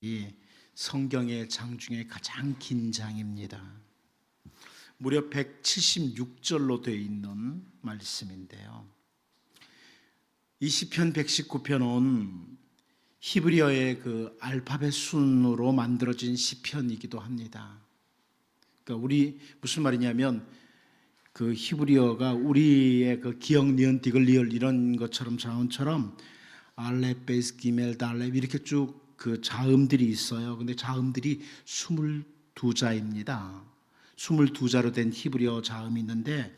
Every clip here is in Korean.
이 성경의 장 중에 가장 긴 장입니다. 무려 176절로 되어 있는 말씀인데요. 이 시편 119편은 히브리어의 그 알파벳 순으로 만들어진 시편이기도 합니다. 그러니까 우리 무슨 말이냐면 그 히브리어가 우리의 그 기역, 니은, 디귿, 리을 이런 것처럼 자음처럼 알렙, 베이스, 기멜, 달렙 이렇게 쭉 그 자음들이 있어요. 근데 자음들이 22자입니다. 22자로 된 히브리어 자음이 있는데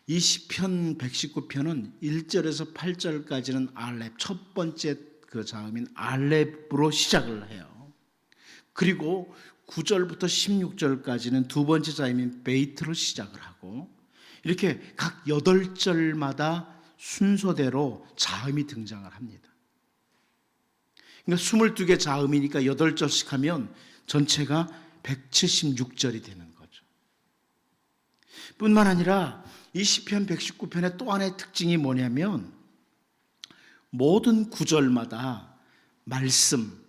이 시편 119편은 1절에서 8절까지는 알렙, 첫 번째 그 자음인 알렙으로 시작을 해요. 그리고 9절부터 16절까지는 두 번째 자음인 베이트로 시작을 하고 이렇게 각 8절마다 순서대로 자음이 등장을 합니다. 그러니까 22개 자음이니까 8절씩 하면 전체가 176절이 되는 거죠. 뿐만 아니라 이 시편 119편의 또 하나의 특징이 뭐냐면 모든 구절마다 말씀,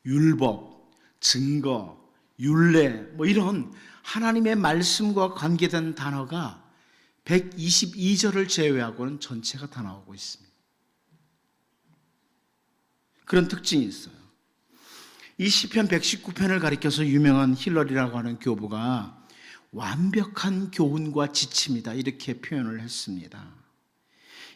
율법, 증거, 율례 뭐 이런 하나님의 말씀과 관계된 단어가 122절을 제외하고는 전체가 다 나오고 있습니다. 그런 특징이 있어요. 이 시편 119편을 가리켜서 유명한 힐러리라고 하는 교부가 완벽한 교훈과 지침이다 이렇게 표현을 했습니다.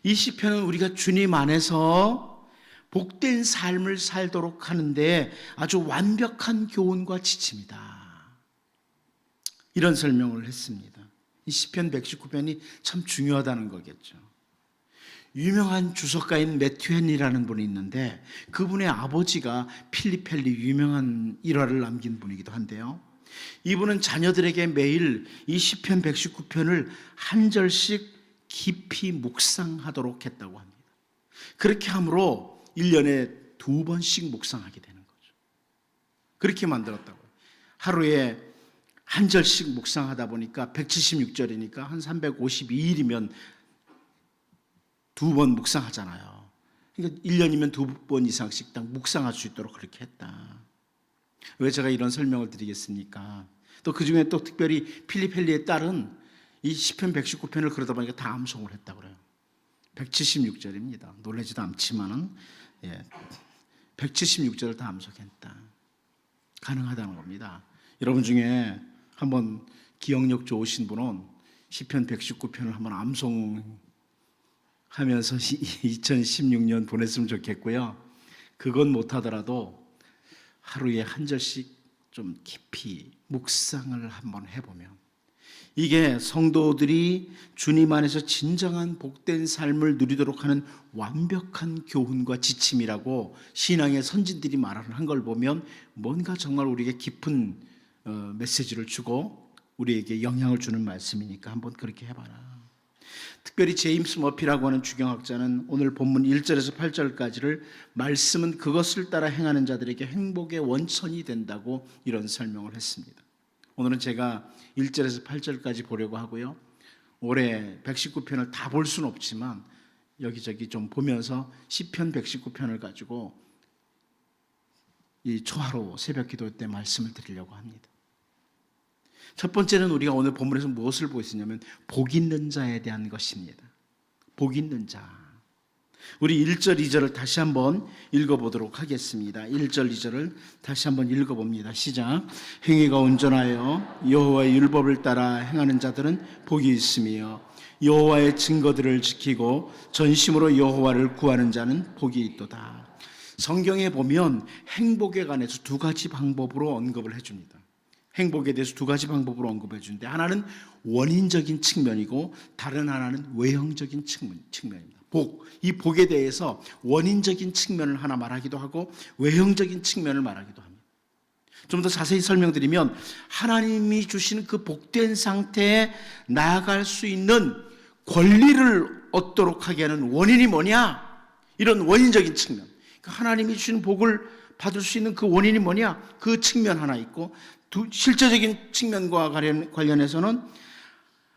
이 시편은 우리가 주님 안에서 복된 삶을 살도록 하는데 아주 완벽한 교훈과 지침이다. 이런 설명을 했습니다. 이 시편 119편이 참 중요하다는 거겠죠. 유명한 주석가인 매튜 헨리라는 분이 있는데 그분의 아버지가 필립 헨리 유명한 일화를 남긴 분이기도 한데요. 이분은 자녀들에게 매일 이 시편 119편을 한 절씩 깊이 묵상하도록 했다고 합니다. 그렇게 함으로 1년에 2번씩 묵상하게 되는 거죠. 그렇게 만들었다고요. 하루에 한 절씩 묵상하다 보니까 176절이니까 한 352일이면 2번 묵상하잖아요. 그러니까 1년이면 2번 이상씩 딱 묵상할 수 있도록 그렇게 했다. 왜 제가 이런 설명을 드리겠습니까? 또 그 중에 또 특별히 필립 헨리의 딸은 이 시편 119편을 그러다 보니까 다 암송을 했다고 그래요. 176절입니다. 놀라지도 않지만은 176절을 다 암송했다. 가능하다는 겁니다. 여러분 중에 한번 기억력 좋으신 분은 시편 119편을 한번 암송하면서 2016년 보냈으면 좋겠고요. 그건 못하더라도 하루에 한 절씩 좀 깊이 묵상을 한번 해보면 이게 성도들이 주님 안에서 진정한 복된 삶을 누리도록 하는 완벽한 교훈과 지침이라고 신앙의 선진들이 말하는 걸 보면 뭔가 정말 우리에게 깊은 메시지를 주고 우리에게 영향을 주는 말씀이니까 한번 그렇게 해봐라. 특별히 제임스 머피라고 하는 주경학자는 오늘 본문 1절에서 8절까지를 말씀은 그것을 따라 행하는 자들에게 행복의 원천이 된다고 이런 설명을 했습니다. 오늘은 제가 1절에서 8절까지 보려고 하고요. 올해 119편을 다 볼 수는 없지만 여기저기 좀 보면서 시편 119편을 가지고 이 초하루 새벽 기도 때 말씀을 드리려고 합니다. 첫 번째는 우리가 오늘 본문에서 무엇을 보고 있느냐면 복 있는 자에 대한 것입니다. 복 있는 자. 우리 1절, 2절을 다시 한번 읽어보도록 하겠습니다. 1절, 2절을 다시 한번 읽어봅니다. 시작. 행위가 온전하여 여호와의 율법을 따라 행하는 자들은 복이 있으며 여호와의 증거들을 지키고 전심으로 여호와를 구하는 자는 복이 있도다. 성경에 보면 행복에 관해서 두 가지 방법으로 언급을 해줍니다. 행복에 대해서 두 가지 방법으로 언급해 주는데 하나는 원인적인 측면이고 다른 하나는 외형적인 측면입니다. 복, 이 복에 대해서 원인적인 측면을 하나 말하기도 하고 외형적인 측면을 말하기도 합니다. 좀 더 자세히 설명드리면 하나님이 주신 그 복된 상태에 나아갈 수 있는 권리를 얻도록 하게 하는 원인이 뭐냐? 이런 원인적인 측면. 하나님이 주신 복을 받을 수 있는 그 원인이 뭐냐? 그 측면 하나 있고 실제적인 측면과 관련해서는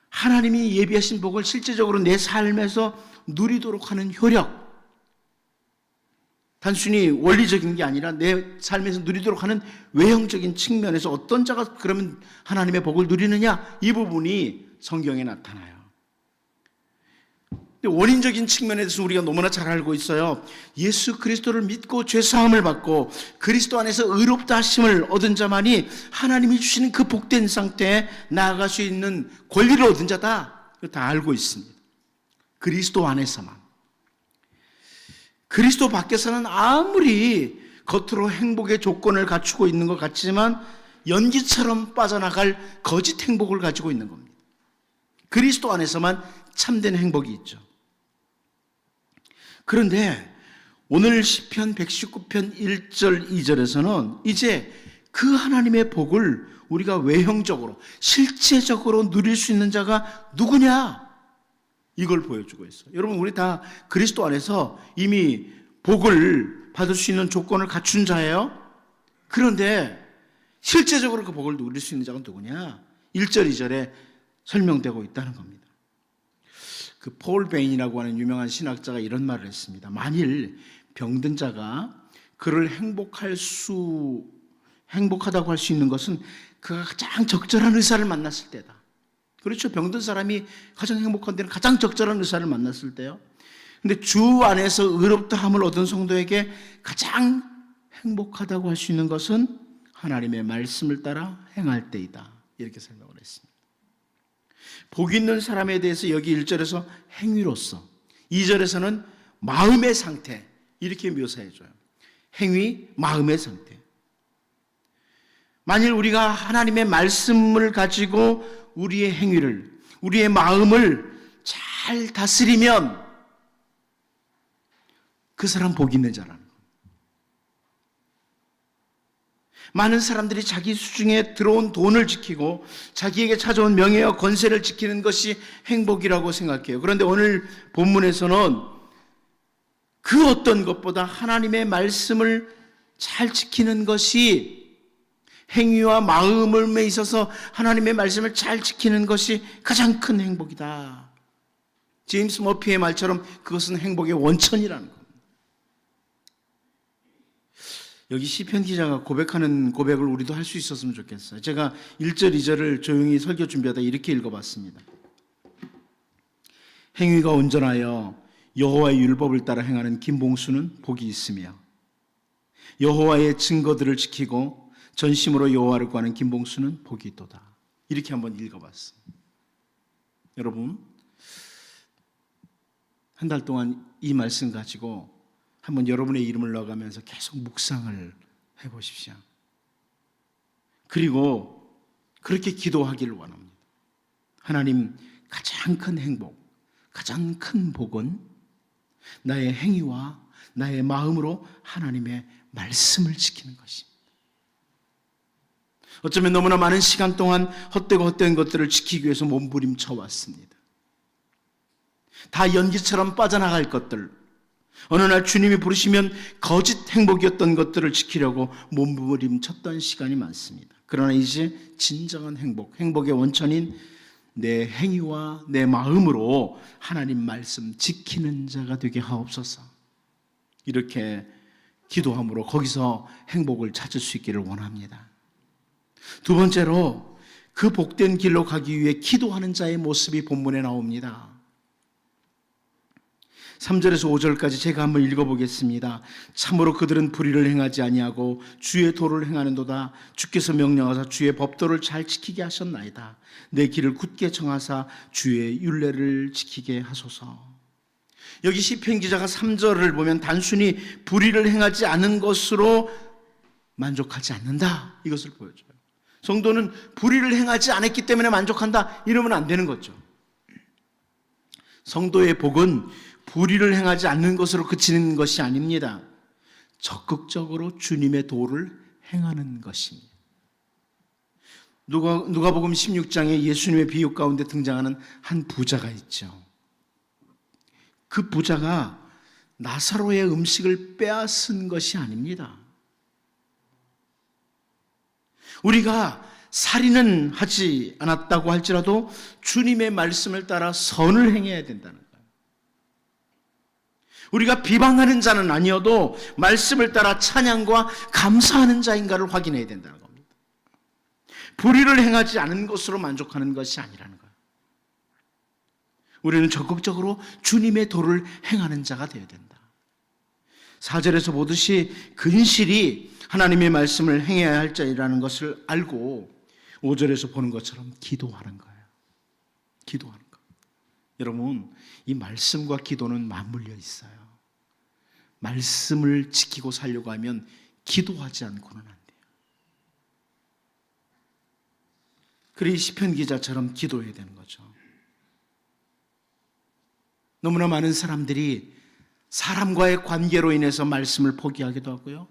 하나님이 예비하신 복을 실제적으로 내 삶에서 누리도록 하는 효력, 단순히 원리적인 게 아니라 내 삶에서 누리도록 하는 외형적인 측면에서 어떤 자가 그러면 하나님의 복을 누리느냐, 이 부분이 성경에 나타나요. 원인적인 측면에 대해서 우리가 너무나 잘 알고 있어요. 예수 그리스도를 믿고 죄사함을 받고 그리스도 안에서 의롭다 하심을 얻은 자만이 하나님이 주시는 그 복된 상태에 나아갈 수 있는 권리를 얻은 자다. 다 알고 있습니다. 그리스도 안에서만. 그리스도 밖에서는 아무리 겉으로 행복의 조건을 갖추고 있는 것 같지만 연기처럼 빠져나갈 거짓 행복을 가지고 있는 겁니다. 그리스도 안에서만 참된 행복이 있죠. 그런데 오늘 시편 119편 1절 2절에서는 이제 그 하나님의 복을 우리가 외형적으로 실제적으로 누릴 수 있는 자가 누구냐, 이걸 보여주고 있어요. 여러분, 우리 다 그리스도 안에서 이미 복을 받을 수 있는 조건을 갖춘 자예요. 그런데 실제적으로 그 복을 누릴 수 있는 자가 누구냐, 1절 2절에 설명되고 있다는 겁니다. 그 폴 베인이라고 하는 유명한 신학자가 이런 말을 했습니다. 만일 병든 자가 그를 행복하다고 할 수 있는 것은 그가 가장 적절한 의사를 만났을 때다. 그렇죠. 병든 사람이 가장 행복한 데는 가장 적절한 의사를 만났을 때요. 근데 주 안에서 의롭다함을 얻은 성도에게 가장 행복하다고 할 수 있는 것은 하나님의 말씀을 따라 행할 때이다. 이렇게 설명을 했습니다. 복 있는 사람에 대해서 여기 1절에서 행위로서, 2절에서는 마음의 상태, 이렇게 묘사해줘요. 행위, 마음의 상태. 만일 우리가 하나님의 말씀을 가지고 우리의 행위를, 우리의 마음을 잘 다스리면 그 사람 복 있는 자라는 거예요. 많은 사람들이 자기 수중에 들어온 돈을 지키고 자기에게 찾아온 명예와 권세를 지키는 것이 행복이라고 생각해요. 그런데 오늘 본문에서는 그 어떤 것보다 하나님의 말씀을 잘 지키는 것이, 행위와 마음에 있어서 하나님의 말씀을 잘 지키는 것이 가장 큰 행복이다. 제임스 머피의 말처럼 그것은 행복의 원천이라는 겁니다. 여기 시편 기자가 고백하는 고백을 우리도 할 수 있었으면 좋겠어요. 제가 1절 2절을 조용히 설교 준비하다 이렇게 읽어봤습니다. 행위가 온전하여 여호와의 율법을 따라 행하는 김봉수는 복이 있으며, 여호와의 증거들을 지키고 전심으로 여호와를 구하는 김봉수는 복이 있도다. 이렇게 한번 읽어봤어요. 여러분, 한 달 동안 이 말씀 가지고 한번 여러분의 이름을 넣어가면서 계속 묵상을 해보십시오. 그리고 그렇게 기도하기를 원합니다. 하나님, 가장 큰 행복, 가장 큰 복은 나의 행위와 나의 마음으로 하나님의 말씀을 지키는 것입니다. 어쩌면 너무나 많은 시간 동안 헛되고 헛된 것들을 지키기 위해서 몸부림쳐 왔습니다. 다 연기처럼 빠져나갈 것들, 어느 날 주님이 부르시면 거짓 행복이었던 것들을 지키려고 몸부림쳤던 시간이 많습니다. 그러나 이제 진정한 행복, 행복의 원천인 내 행위와 내 마음으로 하나님 말씀 지키는 자가 되게 하옵소서. 이렇게 기도함으로 거기서 행복을 찾을 수 있기를 원합니다. 두 번째로, 그 복된 길로 가기 위해 기도하는 자의 모습이 본문에 나옵니다. 3절에서 5절까지 제가 한번 읽어보겠습니다. 참으로 그들은 불의를 행하지 아니하고 주의 도를 행하는도다. 주께서 명령하사 주의 법도를 잘 지키게 하셨나이다. 내 길을 굳게 정하사 주의 율례를 지키게 하소서. 여기 시편 기자가 3절을 보면 단순히 불의를 행하지 않은 것으로 만족하지 않는다, 이것을 보여줘요. 성도는 불의를 행하지 않았기 때문에 만족한다, 이러면 안 되는 거죠. 성도의 복은 불의를 행하지 않는 것으로 그치는 것이 아닙니다. 적극적으로 주님의 도를 행하는 것입니다. 누가복음 16장에 예수님의 비유 가운데 등장하는 한 부자가 있죠. 그 부자가 나사로의 음식을 빼앗은 것이 아닙니다. 우리가 살인은 하지 않았다고 할지라도 주님의 말씀을 따라 선을 행해야 된다는 거예요. 우리가 비방하는 자는 아니어도 말씀을 따라 찬양과 감사하는 자인가를 확인해야 된다는 겁니다. 불의를 행하지 않은 것으로 만족하는 것이 아니라는 거예요. 우리는 적극적으로 주님의 도를 행하는 자가 되어야 된다. 4절에서 보듯이 근실이 하나님의 말씀을 행해야 할 자이라는 것을 알고 5절에서 보는 것처럼 기도하는 거예요. 기도하는 거. 여러분, 이 말씀과 기도는 맞물려 있어요. 말씀을 지키고 살려고 하면 기도하지 않고는 안 돼요. 그래 시편 기자처럼 기도해야 되는 거죠. 너무나 많은 사람들이 사람과의 관계로 인해서 말씀을 포기하기도 하고요.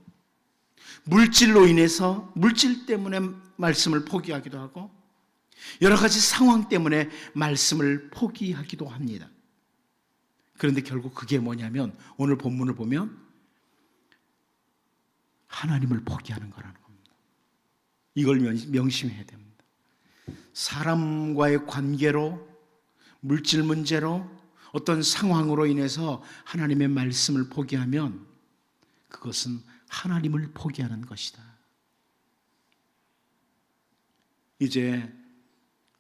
물질로 인해서 물질 때문에 말씀을 포기하기도 하고 여러 가지 상황 때문에 말씀을 포기하기도 합니다. 그런데 결국 그게 뭐냐면 오늘 본문을 보면 하나님을 포기하는 거라는 겁니다. 이걸 명심해야 됩니다. 사람과의 관계로, 물질 문제로, 어떤 상황으로 인해서 하나님의 말씀을 포기하면 그것은 하나님을 포기하는 것이다. 이제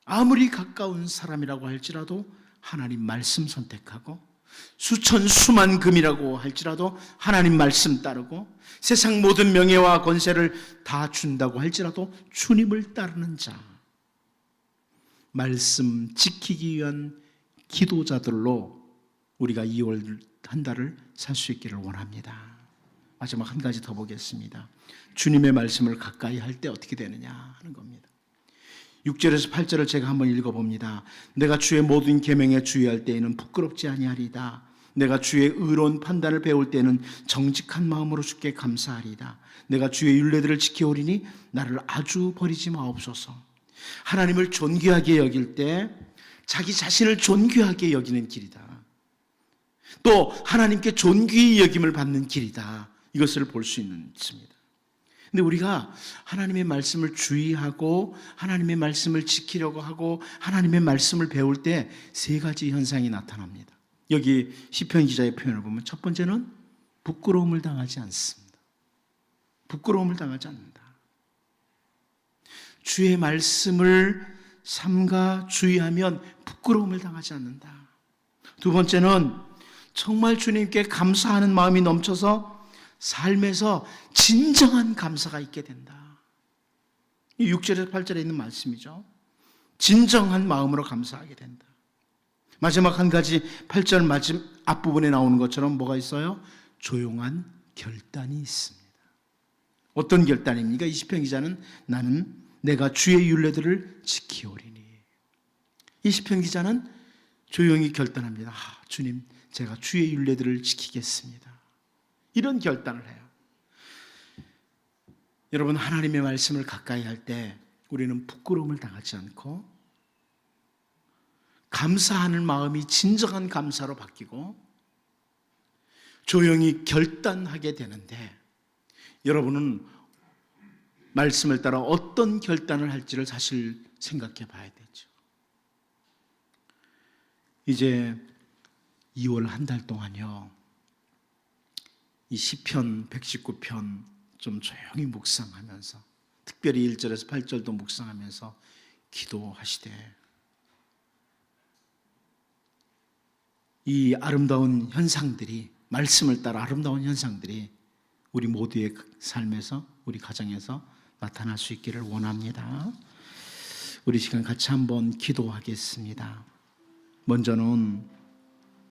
아무리 가까운 사람이라고 할지라도 하나님 말씀 선택하고 수천 수만 금이라고 할지라도 하나님 말씀 따르고 세상 모든 명예와 권세를 다 준다고 할지라도 주님을 따르는 자, 말씀 지키기 위한 기도자들로 우리가 2월 한 달을 살 수 있기를 원합니다. 마지막 한 가지 더 보겠습니다. 주님의 말씀을 가까이 할 때 어떻게 되느냐 하는 겁니다. 6절에서 8절을 제가 한번 읽어봅니다. 내가 주의 모든 계명에 주의할 때에는 부끄럽지 아니하리다. 내가 주의 의로운 판단을 배울 때는 정직한 마음으로 주께 감사하리다. 내가 주의 율례들을 지켜오리니 나를 아주 버리지 마옵소서. 하나님을 존귀하게 여길 때 자기 자신을 존귀하게 여기는 길이다. 또 하나님께 존귀히 여김을 받는 길이다. 이것을 볼 수 있습니다. 근데 우리가 하나님의 말씀을 주의하고 하나님의 말씀을 지키려고 하고 하나님의 말씀을 배울 때 세 가지 현상이 나타납니다. 여기 시편 기자의 표현을 보면 첫 번째는 부끄러움을 당하지 않습니다. 부끄러움을 당하지 않는다. 주의 말씀을 삼가 주의하면 부끄러움을 당하지 않는다. 두 번째는 정말 주님께 감사하는 마음이 넘쳐서 삶에서 진정한 감사가 있게 된다. 이 6절에서 8절에 있는 말씀이죠. 진정한 마음으로 감사하게 된다. 마지막 한 가지 8절 앞부분에 나오는 것처럼 뭐가 있어요? 조용한 결단이 있습니다. 어떤 결단입니까? 이 시편 기자는 나는 내가 주의 율례들을 지키오리니. 이 시편 기자는 조용히 결단합니다. 주님, 제가 주의 율례들을 지키겠습니다. 이런 결단을 해요. 여러분, 하나님의 말씀을 가까이 할 때 우리는 부끄러움을 당하지 않고 감사하는 마음이 진정한 감사로 바뀌고 조용히 결단하게 되는데 여러분은 말씀을 따라 어떤 결단을 할지를 사실 생각해 봐야 되죠. 이제 2월 한 달 동안요, 이 시편 119편 좀 조용히 묵상하면서 특별히 1절에서 8절도 묵상하면서 기도하시되 이 아름다운 현상들이, 말씀을 따라 아름다운 현상들이 우리 모두의 삶에서, 우리 가정에서 나타날 수 있기를 원합니다. 우리 시간 같이 한번 기도하겠습니다. 먼저는